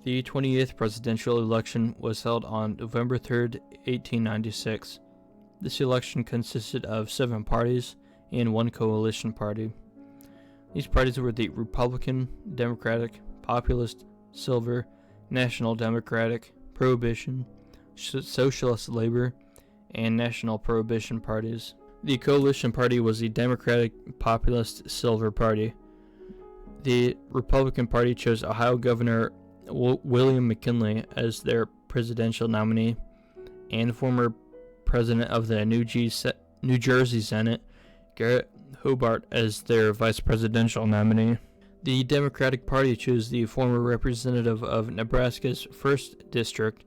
The 28th presidential election was held on November 3rd, 1896. This election consisted of 7 parties and 1 coalition party. These parties were the Republican, Democratic, Populist, Silver, National Democratic, Prohibition, Socialist Labor, and National Prohibition parties. The coalition party was the Democratic, Populist, Silver party. The Republican Party chose Ohio Governor William McKinley as their presidential nominee, and former president of the New Jersey Senate, Garrett Hobart, as their vice presidential nominee. The Democratic Party chose the former representative of Nebraska's 1st District,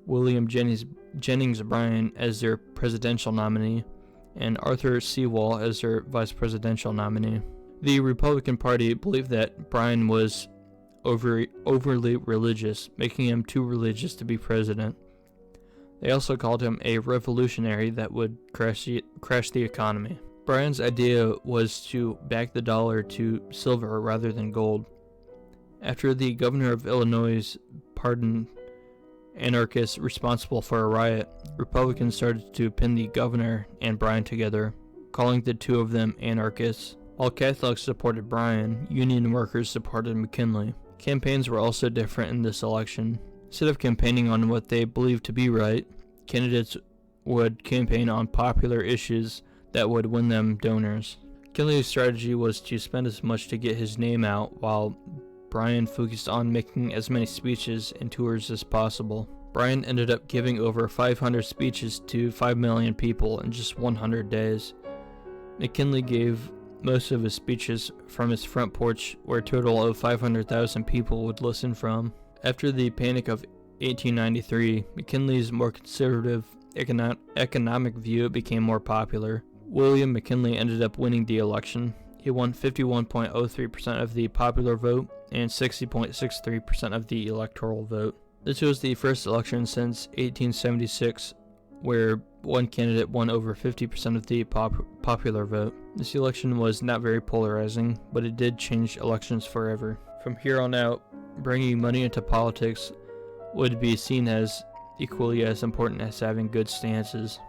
William Jennings Bryan, as their presidential nominee, and Arthur Sewall as their vice presidential nominee. The Republican Party believed that Bryan was overly religious, making him too religious to be president. They also called him a revolutionary that would crash the economy. Bryan's idea was to back the dollar to silver rather than gold. After the governor of Illinois pardoned anarchists responsible for a riot, Republicans started to pin the governor and Bryan together, calling the two of them anarchists. While Catholics supported Bryan, Union workers supported McKinley. Campaigns were also different in this election. Instead of campaigning on what they believed to be right, candidates would campaign on popular issues that would win them donors. McKinley's strategy was to spend as much to get his name out, while Bryan focused on making as many speeches and tours as possible. Bryan ended up giving over 500 speeches to 5 million people in just 100 days. McKinley gave most of his speeches from his front porch, where a total of 500,000 people would listen from. After the Panic of 1893, McKinley's more conservative economic view became more popular. William McKinley ended up winning the election. He won 51.03% of the popular vote and 60.63% of the electoral vote. This was the first election since 1876 where one candidate won over 50% of the popular vote. This election was not very polarizing, but it did change elections forever. From here on out, bringing money into politics would be seen as equally as important as having good stances.